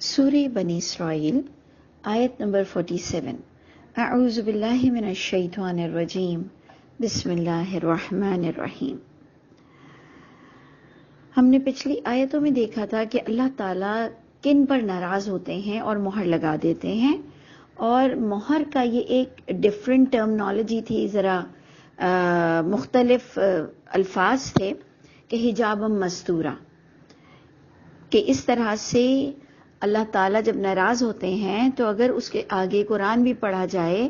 سورہ بنی اسرائیل آیت نمبر 47۔ اعوذ باللہ من الشیطان الرجیم، بسم اللہ الرحمن الرحیم۔ ہم نے پچھلی آیتوں میں دیکھا تھا کہ اللہ تعالیٰ کن پر ناراض ہوتے ہیں اور مہر لگا دیتے ہیں، اور مہر کا یہ ایک ڈیفرنٹ ٹرمنالوجی تھی، ذرا مختلف الفاظ تھے کہ حجاب مستورہ، کہ اس طرح سے اللہ تعالیٰ جب ناراض ہوتے ہیں تو اگر اس کے آگے قرآن بھی پڑھا جائے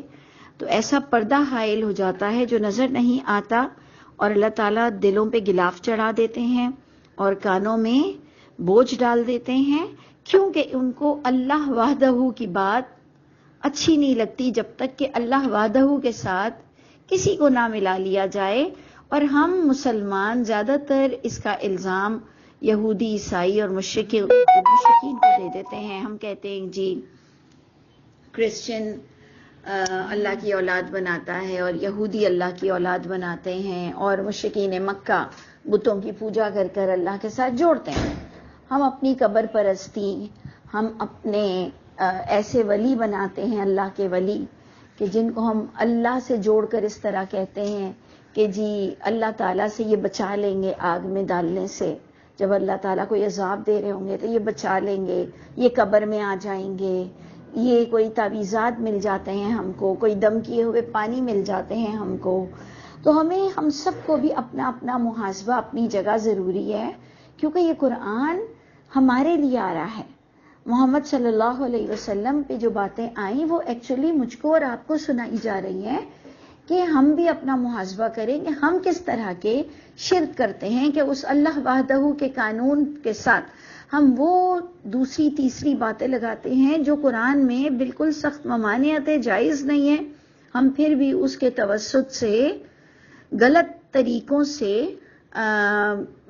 تو ایسا پردہ حائل ہو جاتا ہے جو نظر نہیں آتا، اور اللہ تعالیٰ دلوں پہ غلاف چڑھا دیتے ہیں اور کانوں میں بوجھ ڈال دیتے ہیں، کیونکہ ان کو اللہ وحدہ کی بات اچھی نہیں لگتی جب تک کہ اللہ وحدہ کے ساتھ کسی کو نہ ملا لیا جائے۔ اور ہم مسلمان زیادہ تر اس کا الزام یہودی، عیسائی اور مشرکین کو دے دیتے ہیں۔ ہم کہتے ہیں جی کرسچن اللہ کی اولاد بناتا ہے اور یہودی اللہ کی اولاد بناتے ہیں، اور مشرکین مکہ بتوں کی پوجا کر کر اللہ کے ساتھ جوڑتے ہیں۔ ہم اپنی قبر پرستی، ہم اپنے ایسے ولی بناتے ہیں، اللہ کے ولی، کہ جن کو ہم اللہ سے جوڑ کر اس طرح کہتے ہیں کہ جی اللہ تعالیٰ سے یہ بچا لیں گے آگ میں ڈالنے سے، جب اللہ تعالیٰ کو یہ عذاب دے رہے ہوں گے تو یہ بچا لیں گے، یہ قبر میں آ جائیں گے، یہ کوئی تعویذات مل جاتے ہیں ہم کو، کوئی دم کیے ہوئے پانی مل جاتے ہیں ہم کو۔ تو ہم سب کو بھی اپنا اپنا محاسبہ اپنی جگہ ضروری ہے، کیونکہ یہ قرآن ہمارے لیے آ رہا ہے۔ محمد صلی اللہ علیہ وسلم پہ جو باتیں آئیں وہ ایکچولی مجھ کو اور آپ کو سنائی جا رہی ہیں کہ ہم بھی اپنا محاسبہ کریں کہ ہم کس طرح کے شرک کرتے ہیں، کہ اس اللہ وحدہ کے قانون کے ساتھ ہم وہ دوسری تیسری باتیں لگاتے ہیں جو قرآن میں بالکل سخت ممانعت ہے، جائز نہیں ہے، ہم پھر بھی اس کے توسط سے غلط طریقوں سے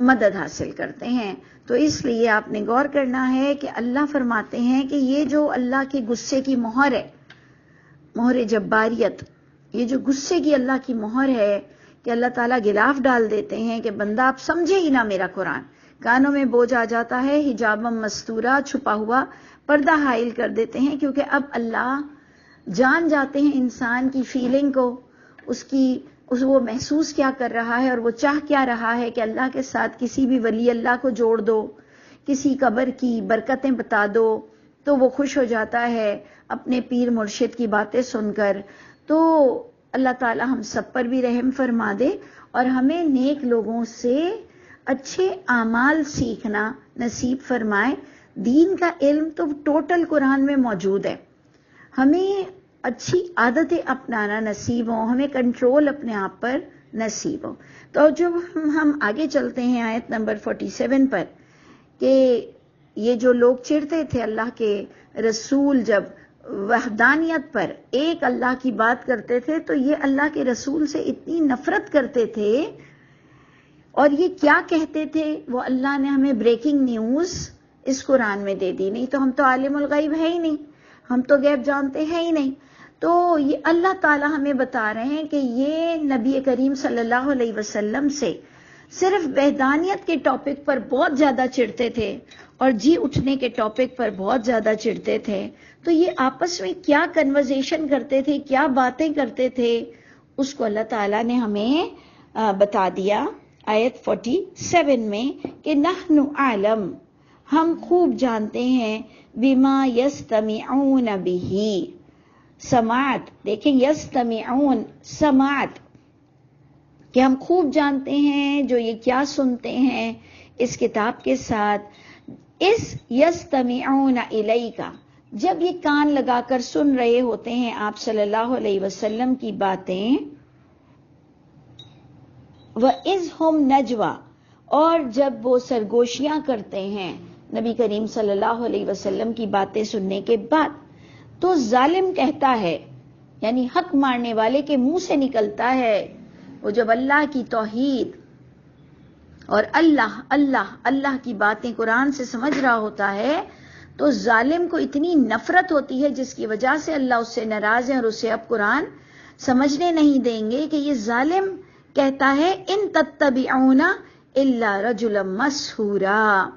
مدد حاصل کرتے ہیں۔ تو اس لیے آپ نے غور کرنا ہے کہ اللہ فرماتے ہیں کہ یہ جو اللہ کے غصے کی مہر ہے، مہر جباریت، یہ جو غصے کی اللہ کی مہر ہے کہ اللہ تعالیٰ غلاف ڈال دیتے ہیں کہ بندہ آپ سمجھے ہی نہ میرا قرآن، کانوں میں بوجھ آ جاتا ہے، حجاب مستورہ، چھپا ہوا پردہ حائل کر دیتے ہیں، کیونکہ اب اللہ جان جاتے ہیں انسان کی فیلنگ کو، وہ محسوس کیا کر رہا ہے اور وہ چاہ کیا رہا ہے کہ اللہ کے ساتھ کسی بھی ولی اللہ کو جوڑ دو، کسی قبر کی برکتیں بتا دو، تو وہ خوش ہو جاتا ہے اپنے پیر مرشد کی باتیں سن کر۔ تو اللہ تعالی ہم سب پر بھی رحم فرما دے اور ہمیں نیک لوگوں سے اچھے اعمال سیکھنا نصیب فرمائے۔ دین کا علم تو ٹوٹل قرآن میں موجود ہے، ہمیں اچھی عادتیں اپنانا نصیب ہو، ہمیں کنٹرول اپنے آپ پر نصیب ہو۔ تو جب ہم آگے چلتے ہیں آیت نمبر 47 پر، کہ یہ جو لوگ چڑھتے تھے اللہ کے رسول جب وحدانیت پر ایک اللہ کی بات کرتے تھے تو یہ اللہ کے رسول سے اتنی نفرت کرتے تھے، اور یہ کیا کہتے تھے، وہ اللہ نے ہمیں بریکنگ نیوز اس قرآن میں دے دی۔ نہیں تو ہم تو عالم الغیب ہے ہی نہیں، ہم تو غیب جانتے ہیں ہی نہیں۔ تو یہ اللہ تعالیٰ ہمیں بتا رہے ہیں کہ یہ نبی کریم صلی اللہ علیہ وسلم سے صرف وحدانیت کے ٹاپک پر بہت زیادہ چڑھتے تھے اور جی اٹھنے کے ٹاپک پر بہت زیادہ چڑھتے تھے۔ تو یہ آپس میں کیا کنورزیشن کرتے تھے، کیا باتیں کرتے تھے، اس کو اللہ تعالیٰ نے ہمیں بتا دیا آیت 47 میں کہ نحن عالم، ہم خوب جانتے ہیں، بما یستمعون بہ، سماعت، دیکھیں یستمعون سماعت، کہ ہم خوب جانتے ہیں جو یہ کیا سنتے ہیں اس کتاب کے ساتھ۔ اس یستمعون الیک، جب یہ کان لگا کر سن رہے ہوتے ہیں آپ صلی اللہ علیہ وسلم کی باتیں، وَإِذْ هُمْ نَجْوَىٰ، اور جب وہ سرگوشیاں کرتے ہیں نبی کریم صلی اللہ علیہ وسلم کی باتیں سننے کے بعد، تو ظالم کہتا ہے، یعنی حق مارنے والے کے منہ سے نکلتا ہے، وہ جب اللہ کی توحید اور اللہ اللہ اللہ کی باتیں قرآن سے سمجھ رہا ہوتا ہے، تو ظالم کو اتنی نفرت ہوتی ہے جس کی وجہ سے اللہ اس سے ناراض ہے اور اسے اب قرآن سمجھنے نہیں دیں گے، کہ یہ ظالم کہتا ہے ان تتبعون الا رجلا مسحورا،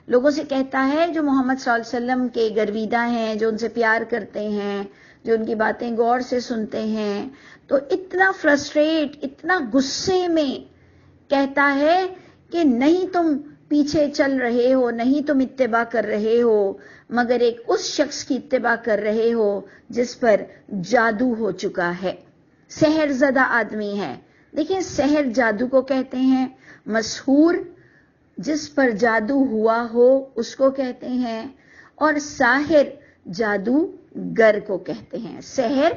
لوگوں سے کہتا ہے جو محمد صلی اللہ علیہ وسلم کے گرویدہ ہیں، جو ان سے پیار کرتے ہیں، جو ان کی باتیں غور سے سنتے ہیں، تو اتنا فرسٹریٹ، اتنا غصے میں کہتا ہے کہ نہیں تم پیچھے چل رہے ہو، نہیں تم اتباع کر رہے ہو، مگر ایک اس شخص کی اتباع کر رہے ہو جس پر جادو ہو چکا ہے، سحر زدہ آدمی ہے۔ دیکھیں، سحر جادو کو کہتے ہیں، مسحور جس پر جادو ہوا ہو اس کو کہتے ہیں، اور ساحر جادو گر کو کہتے ہیں۔ سحر،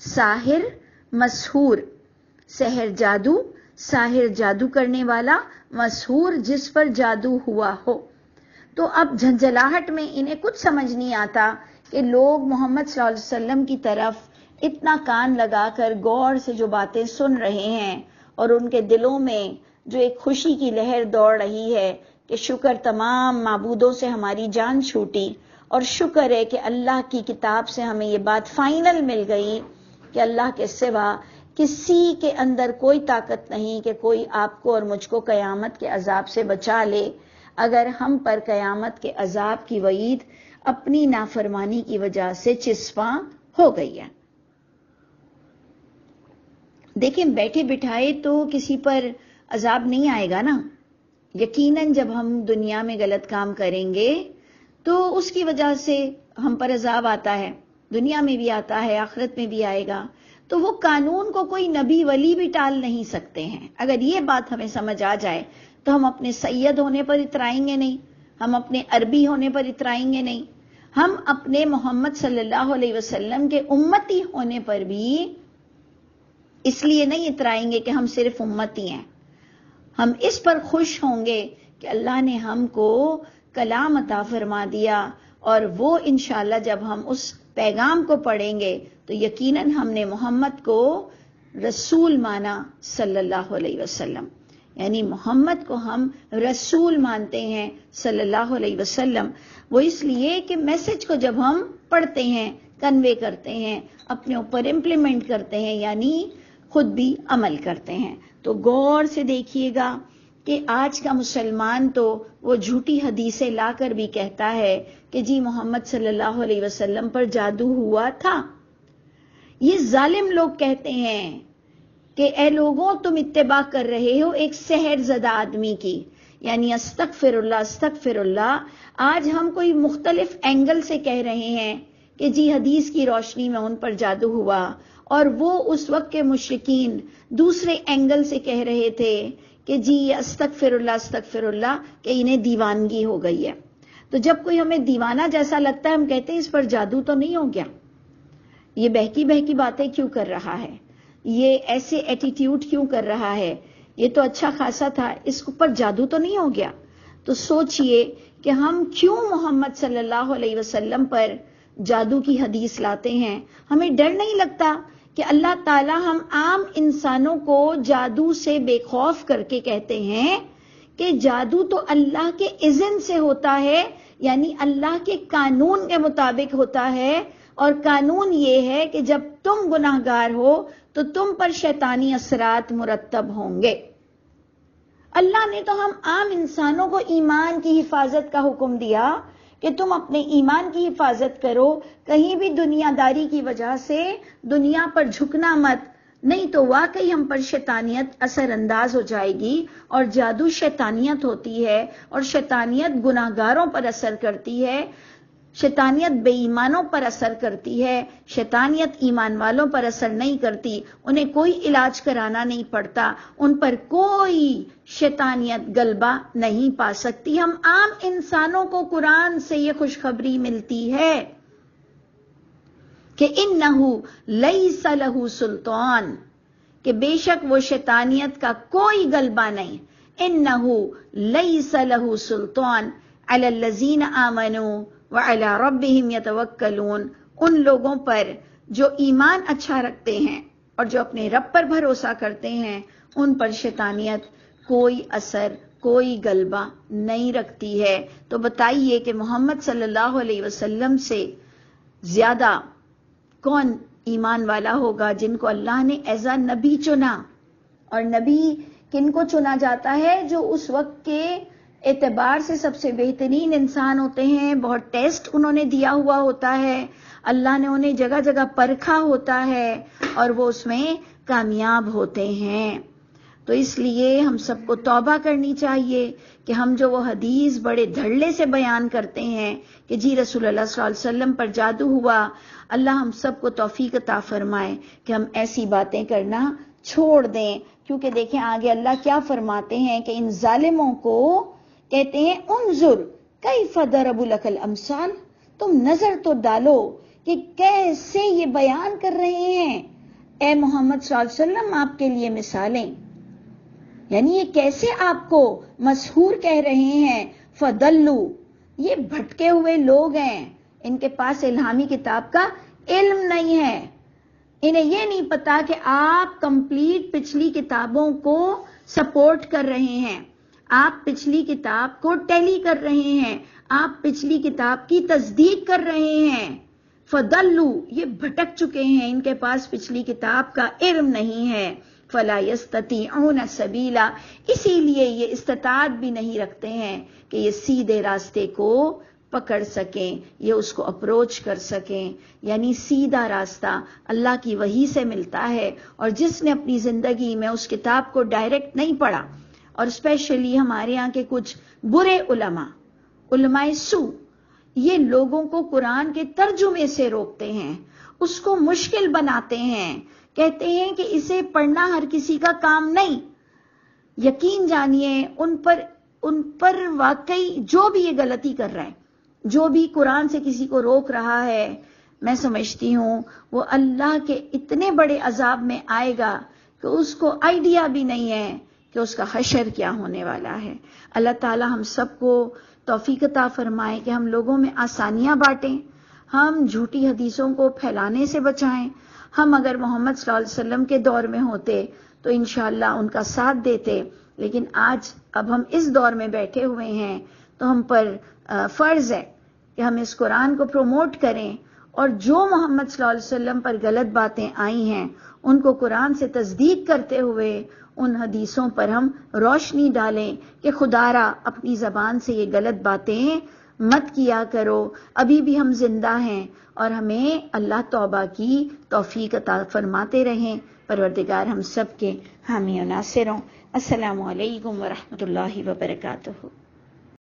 ساحر، مسحور، سحر جادو، ساحر جادو کرنے والا، مسحور جس پر جادو ہوا ہو۔ تو اب جھنجھلاہٹ میں انہیں کچھ سمجھ نہیں آتا کہ لوگ محمد صلی اللہ علیہ وسلم کی طرف اتنا کان لگا کر غور سے جو باتیں سن رہے ہیں، اور ان کے دلوں میں جو ایک خوشی کی لہر دوڑ رہی ہے کہ شکر تمام معبودوں سے ہماری جان چھوٹی، اور شکر ہے کہ اللہ کی کتاب سے ہمیں یہ بات فائنل مل گئی کہ اللہ کے سوا کسی کے اندر کوئی طاقت نہیں کہ کوئی آپ کو اور مجھ کو قیامت کے عذاب سے بچا لے، اگر ہم پر قیامت کے عذاب کی وعید اپنی نافرمانی کی وجہ سے چسپاں ہو گئی ہے۔ دیکھیں، بیٹھے بٹھائے تو کسی پر عذاب نہیں آئے گا نا۔ یقیناً جب ہم دنیا میں غلط کام کریں گے تو اس کی وجہ سے ہم پر عذاب آتا ہے، دنیا میں بھی آتا ہے، آخرت میں بھی آئے گا۔ تو وہ قانون کو کوئی نبی ولی بھی ٹال نہیں سکتے ہیں۔ اگر یہ بات ہمیں سمجھ آ جائے تو ہم اپنے سید ہونے پر اترائیں گے نہیں، ہم اپنے عربی ہونے پر اترائیں گے نہیں، ہم اپنے محمد صلی اللہ علیہ وسلم کے امتی ہونے پر بھی اس لیے نہیں اترائیں گے کہ ہم صرف امتی ہیں۔ ہم اس پر خوش ہوں گے کہ اللہ نے ہم کو کلام عطا فرما دیا، اور وہ انشاءاللہ جب ہم اس پیغام کو پڑھیں گے تو یقیناً ہم نے محمد کو رسول مانا صلی اللہ علیہ وسلم، یعنی محمد کو ہم رسول مانتے ہیں صلی اللہ علیہ وسلم۔ وہ اس لیے کہ میسج کو جب ہم پڑھتے ہیں، کنوے کرتے ہیں، اپنے اوپر امپلیمنٹ کرتے ہیں، یعنی خود بھی عمل کرتے ہیں۔ تو غور سے دیکھیے گا کہ آج کا مسلمان تو وہ جھوٹی حدیثیں لا کر بھی کہتا ہے کہ جی محمد صلی اللہ علیہ وسلم پر جادو ہوا تھا۔ یہ ظالم لوگ کہتے ہیں کہ اے لوگوں، تم اتباع کر رہے ہو ایک سحر زدہ آدمی کی، یعنی استغفر اللہ، استغفر اللہ۔ آج ہم کوئی مختلف اینگل سے کہہ رہے ہیں کہ جی حدیث کی روشنی میں ان پر جادو ہوا، اور وہ اس وقت کے مشرکین دوسرے اینگل سے کہہ رہے تھے کہ جی استغفر اللہ کہ انہیں دیوانگی ہو گئی ہے۔ تو جب کوئی ہمیں دیوانہ جیسا لگتا ہے ہم کہتے ہیں اس پر جادو تو نہیں ہو گیا، یہ بہکی بہکی باتیں کیوں کر رہا ہے، یہ ایسے ایٹیٹیوڈ کیوں کر رہا ہے، یہ تو اچھا خاصا تھا، اس پر جادو تو نہیں ہو گیا۔ تو سوچئے کہ ہم کیوں محمد صلی اللہ علیہ وسلم پر جادو کی حدیث لاتے ہیں۔ ہمیں ڈر نہیں لگتا کہ اللہ تعالی ہم عام انسانوں کو جادو سے بے خوف کر کے کہتے ہیں کہ جادو تو اللہ کے اذن سے ہوتا ہے، یعنی اللہ کے قانون کے مطابق ہوتا ہے، اور قانون یہ ہے کہ جب تم گناہگار ہو تو تم پر شیطانی اثرات مرتب ہوں گے۔ اللہ نے تو ہم عام انسانوں کو ایمان کی حفاظت کا حکم دیا کہ تم اپنے ایمان کی حفاظت کرو، کہیں بھی دنیا داری کی وجہ سے دنیا پر جھکنا مت، نہیں تو واقعی ہم پر شیطانیت اثر انداز ہو جائے گی، اور جادو شیطانیت ہوتی ہے، اور شیطانیت گناہگاروں پر اثر کرتی ہے، شیطانیت بے ایمانوں پر اثر کرتی ہے، شیطانیت ایمان والوں پر اثر نہیں کرتی، انہیں کوئی علاج کرانا نہیں پڑتا، ان پر کوئی شیطانیت غلبہ نہیں پا سکتی۔ ہم عام انسانوں کو قرآن سے یہ خوشخبری ملتی ہے کہ انہو لیس لہ سلطان، کہ بے شک وہ شیطانیت کا کوئی غلبہ نہیں، انہو لیس لہ سلطان علی الذین آمنوا وعلی ربہم یتوکلون، ان لوگوں پر جو ایمان اچھا رکھتے ہیں اور جو اپنے رب پر بھروسہ کرتے ہیں، ان پر شیطانیت کوئی اثر، کوئی غلبہ نہیں رکھتی ہے۔ تو بتائیے کہ محمد صلی اللہ علیہ وسلم سے زیادہ کون ایمان والا ہوگا جن کو اللہ نے ایز اے نبی چنا؟ اور نبی کن کو چنا جاتا ہے؟ جو اس وقت کے اعتبار سے سب سے بہترین انسان ہوتے ہیں، بہت ٹیسٹ انہوں نے دیا ہوا ہوتا ہے، اللہ نے انہیں جگہ جگہ پرکھا ہوتا ہے اور وہ اس میں کامیاب ہوتے ہیں۔ تو اس لیے ہم سب کو توبہ کرنی چاہیے کہ ہم جو وہ حدیث بڑے دھڑلے سے بیان کرتے ہیں کہ جی رسول اللہ صلی اللہ علیہ وسلم پر جادو ہوا، اللہ ہم سب کو توفیق عطا فرمائے کہ ہم ایسی باتیں کرنا چھوڑ دیں۔ کیونکہ دیکھیں آگے اللہ کیا فرماتے ہیں کہ ان ظالموں کو کہتے ہیں انظر کیف ضربوا لک الامثال، تم نظر تو ڈالو کہ کیسے یہ بیان کر رہے ہیں اے محمد صلی اللہ علیہ وسلم آپ کے لیے مثالیں، یعنی یہ کیسے آپ کو مسحور کہہ رہے ہیں۔ فضلوا، یہ بھٹکے ہوئے لوگ ہیں، ان کے پاس الہامی کتاب کا علم نہیں ہے، انہیں یہ نہیں پتا کہ آپ کمپلیٹ پچھلی کتابوں کو سپورٹ کر رہے ہیں، آپ پچھلی کتاب کو ٹیلی کر رہے ہیں، آپ پچھلی کتاب کی تصدیق کر رہے ہیں۔ فضلوا، یہ بھٹک چکے ہیں، ان کے پاس پچھلی کتاب کا علم نہیں ہے۔ فلا یستطیعون سبیلا، اسی لیے یہ استطاعت بھی نہیں رکھتے ہیں کہ یہ سیدھے راستے کو پکڑ سکیں، یہ اس کو اپروچ کر سکیں۔ یعنی سیدھا راستہ اللہ کی وحی سے ملتا ہے، اور جس نے اپنی زندگی میں اس کتاب کو ڈائریکٹ نہیں پڑھا، اور اسپیشلی ہمارے ہاں کے کچھ برے علماء سو، یہ لوگوں کو قرآن کے ترجمے سے روکتے ہیں، اس کو مشکل بناتے ہیں، کہتے ہیں کہ اسے پڑھنا ہر کسی کا کام نہیں۔ یقین جانیے ان پر واقعی جو بھی یہ غلطی کر رہا ہے، جو بھی قرآن سے کسی کو روک رہا ہے، میں سمجھتی ہوں وہ اللہ کے اتنے بڑے عذاب میں آئے گا کہ اس کو آئیڈیا بھی نہیں ہے کہ اس کا حشر کیا ہونے والا ہے۔ اللہ تعالی ہم سب کو توفیق عطا فرمائے کہ ہم لوگوں میں آسانیاں بانٹیں، ہم جھوٹی حدیثوں کو پھیلانے سے بچائیں۔ ہم اگر محمد صلی اللہ علیہ وسلم کے دور میں ہوتے تو انشاءاللہ ان کا ساتھ دیتے، لیکن آج اب ہم اس دور میں بیٹھے ہوئے ہیں تو ہم پر فرض ہے کہ ہم اس قرآن کو پروموٹ کریں، اور جو محمد صلی اللہ علیہ وسلم پر غلط باتیں آئی ہیں ان کو قرآن سے تصدیق کرتے ہوئے ان حدیثوں پر ہم روشنی ڈالیں کہ خدا را اپنی زبان سے یہ غلط باتیں مت کیا کرو۔ ابھی بھی ہم زندہ ہیں اور ہمیں اللہ توبہ کی توفیق عطا فرماتے رہیں۔ پروردگار ہم سب کے حامی و ناصر ہوں۔ السلام علیکم ورحمۃ اللہ وبرکاتہ۔